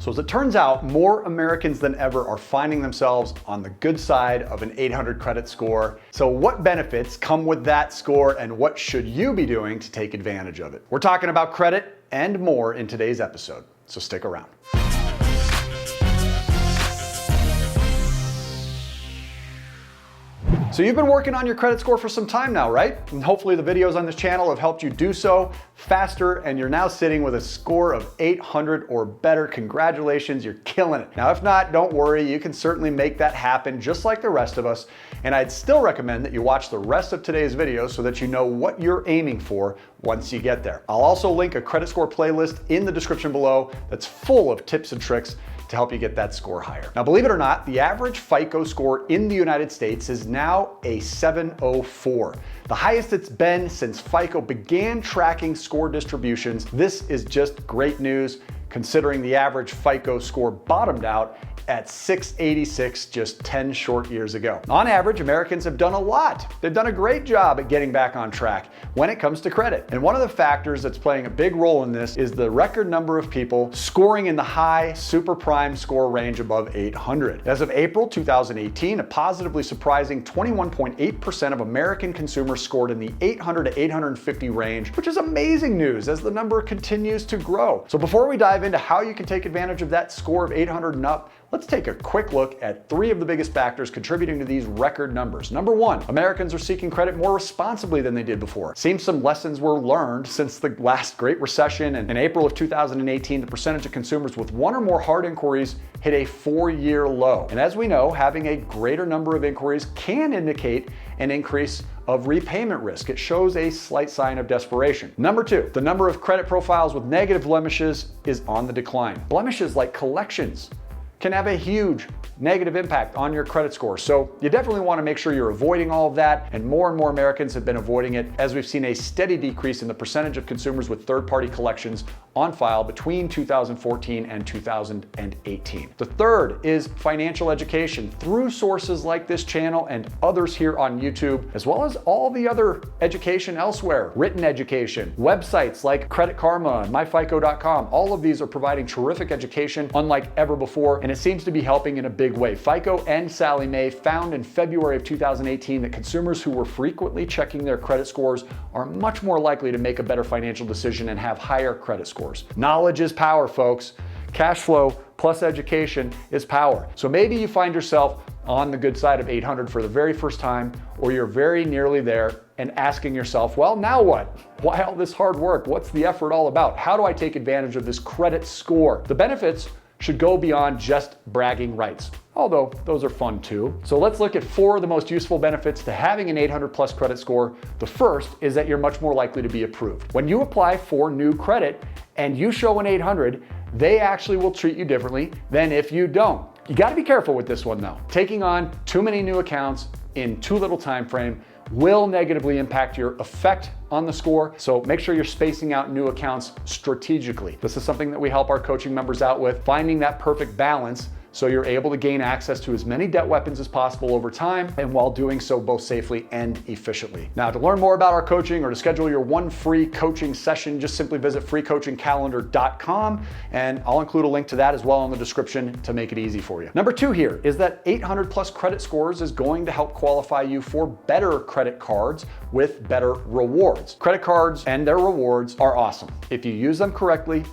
So as it turns out, more Americans than ever are finding themselves on the good side of an 800 credit score. So what benefits come with that score and what should you be doing to take advantage of it? We're talking about credit and more in today's episode, so stick around. So you've been working on your credit score for some time now, right? And hopefully the videos on this channel have helped you do so faster, and you're now sitting with a score of 800 or better. Congratulations, you're killing it. Now, if not, don't worry, you can certainly make that happen just like the rest of us. And I'd still recommend that you watch the rest of today's video so that you know what you're aiming for once you get there. I'll also link a credit score playlist in the description below that's full of tips and tricks to help you get that score higher. Now, believe it or not, the average FICO score in the United States is now a 704, the highest it's been since FICO began tracking score distributions. This is just great news considering the average FICO score bottomed out at 686 just 10 short years ago. On average, Americans have done a lot. They've done a great job at getting back on track when it comes to credit. And one of the factors that's playing a big role in this is the record number of people scoring in the high super prime score range above 800. As of April 2018, a positively surprising 21.8% of American consumers scored in the 800 to 850 range, which is amazing news as the number continues to grow. So before we dive into how you can take advantage of that score of 800 and up, let's take a quick look at three of the biggest factors contributing to these record numbers. Number one, Americans are seeking credit more responsibly than they did before. Seems some lessons were learned since the last Great Recession, and in April of 2018, the percentage of consumers with one or more hard inquiries hit a 4-year low. And as we know, having a greater number of inquiries can indicate an increase of repayment risk. It shows a slight sign of desperation. Number two, the number of credit profiles with negative blemishes is on the decline. Blemishes like collections can have a huge negative impact on your credit score. So you definitely want to make sure you're avoiding all of that, and more Americans have been avoiding it as we've seen a steady decrease in the percentage of consumers with third-party collections on file between 2014 and 2018. The third is financial education through sources like this channel and others here on YouTube, as well as all the other education elsewhere, written education, websites like Credit Karma and myfico.com. All of these are providing terrific education unlike ever before, and it seems to be helping in a big way. FICO and Sallie Mae found in February of 2018 that consumers who were frequently checking their credit scores are much more likely to make a better financial decision and have higher credit scores. Knowledge is power, folks. Cash flow plus education is power. So maybe you find yourself on the good side of 800 for the very first time, or you're very nearly there and asking yourself, well, now what? Why all this hard work? What's the effort all about? How do I take advantage of this credit score? The benefits should go beyond just bragging rights, although those are fun too. So let's look at 4 of the most useful benefits to having an 800 plus credit score. The first is that you're much more likely to be approved. When you apply for new credit and you show an 800, they actually will treat you differently than if you don't. You got to be careful with this one though. Taking on too many new accounts in too little time frame will negatively impact your effect on the score, so make sure you're spacing out new accounts strategically. This is something that we help our coaching members out with, finding that perfect balance so you're able to gain access to as many debt weapons as possible over time, and while doing so both safely and efficiently. Now, to learn more about our coaching or to schedule your one free coaching session, just simply visit freecoachingcalendar.com, and I'll include a link to that as well in the description to make it easy for you. Number 2 here is that 800 plus credit scores is going to help qualify you for better credit cards with better rewards. Credit cards and their rewards are awesome. If you use them correctly,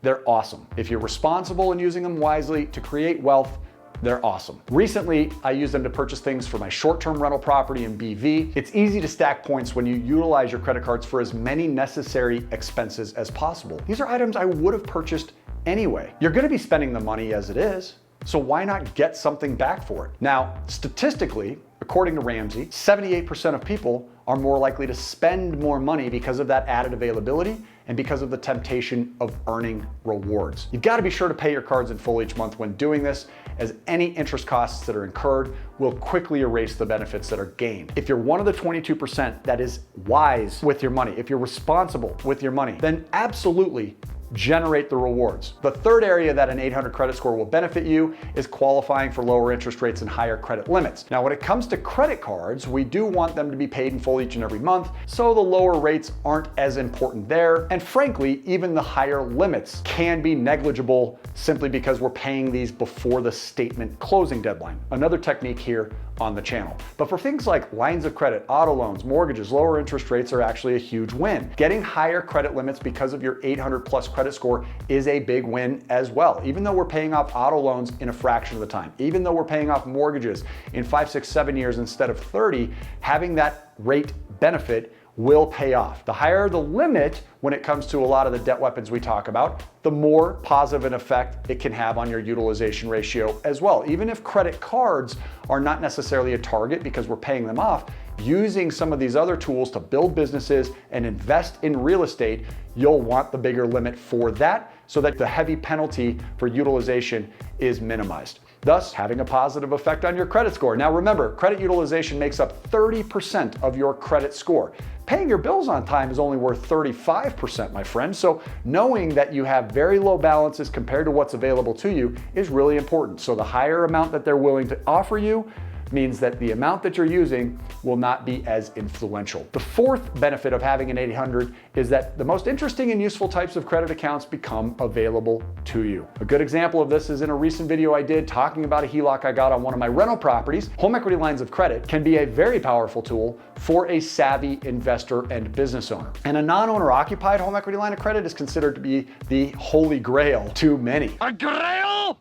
they're awesome. If you're responsible in using them wisely to create wealth, they're awesome. Recently, I used them to purchase things for my short-term rental property in BV. It's easy to stack points when you utilize your credit cards for as many necessary expenses as possible. These are items I would have purchased anyway. You're gonna be spending the money as it is, so why not get something back for it? Now, statistically, according to Ramsey, 78% of people are more likely to spend more money because of that added availability and because of the temptation of earning rewards. You've got to be sure to pay your cards in full each month when doing this, as any interest costs that are incurred will quickly erase the benefits that are gained. If you're one of the 22% that is wise with your money, if you're responsible with your money, then absolutely generate the rewards. The third area that an 800 credit score will benefit you is qualifying for lower interest rates and higher credit limits. Now, when it comes to credit cards, we do want them to be paid in full each and every month, so the lower rates aren't as important there. And frankly, even the higher limits can be negligible simply because we're paying these before the statement closing deadline. Another technique here on the channel. But for things like lines of credit, auto loans, mortgages, lower interest rates are actually a huge win. Getting higher credit limits because of your 800 plus credit score is a big win as well. Even though we're paying off auto loans in a fraction of the time, even though we're paying off mortgages in 5, 6, 7 years instead of 30, having that rate benefit will pay off. The higher the limit when it comes to a lot of the debt weapons we talk about, the more positive an effect it can have on your utilization ratio as well. Even if credit cards are not necessarily a target because we're paying them off, using some of these other tools to build businesses and invest in real estate, you'll want the bigger limit for that so that the heavy penalty for utilization is minimized, thus having a positive effect on your credit score. Now remember, credit utilization makes up 30% of your credit score. Paying your bills on time is only worth 35%, my friend. So knowing that you have very low balances compared to what's available to you is really important. So the higher amount that they're willing to offer you means that the amount that you're using will not be as influential. The fourth benefit of having an 800 is that the most interesting and useful types of credit accounts become available to you. A good example of this is in a recent video I did talking about a HELOC I got on one of my rental properties. Home equity lines of credit can be a very powerful tool for a savvy investor and business owner. And a non-owner occupied home equity line of credit is considered to be the holy grail to many. A grail?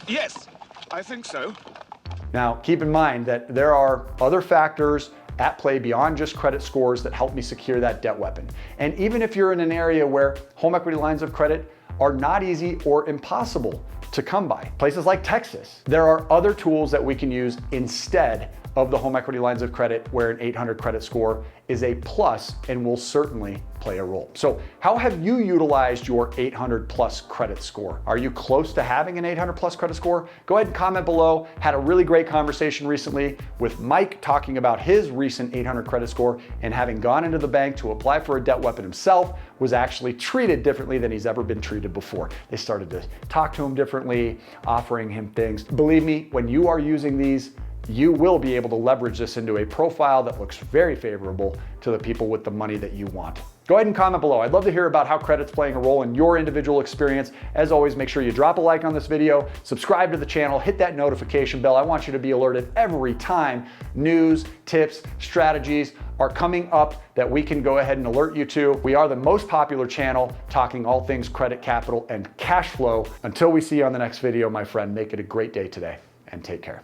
Yes, I think so. Now, keep in mind that there are other factors at play beyond just credit scores that help me secure that debt weapon. And even if you're in an area where home equity lines of credit are not easy or impossible to come by, places like Texas, there are other tools that we can use instead of the home equity lines of credit where an 800 credit score is a plus and will certainly play a role. So how have you utilized your 800 plus credit score? Are you close to having an 800 plus credit score? Go ahead and comment below. Had a really great conversation recently with Mike talking about his recent 800 credit score and having gone into the bank to apply for a debt weapon himself was actually treated differently than he's ever been treated before. They started to talk to him differently, offering him things. Believe me, when you are using these, you will be able to leverage this into a profile that looks very favorable to the people with the money that you want. Go ahead and comment below. I'd love to hear about how credit's playing a role in your individual experience. As always, make sure you drop a like on this video, subscribe to the channel, hit that notification bell. I want you to be alerted every time news, tips, strategies are coming up that we can go ahead and alert you to. We are the most popular channel talking all things credit, capital, and cash flow. Until we see you on the next video, my friend, make it a great day today and take care.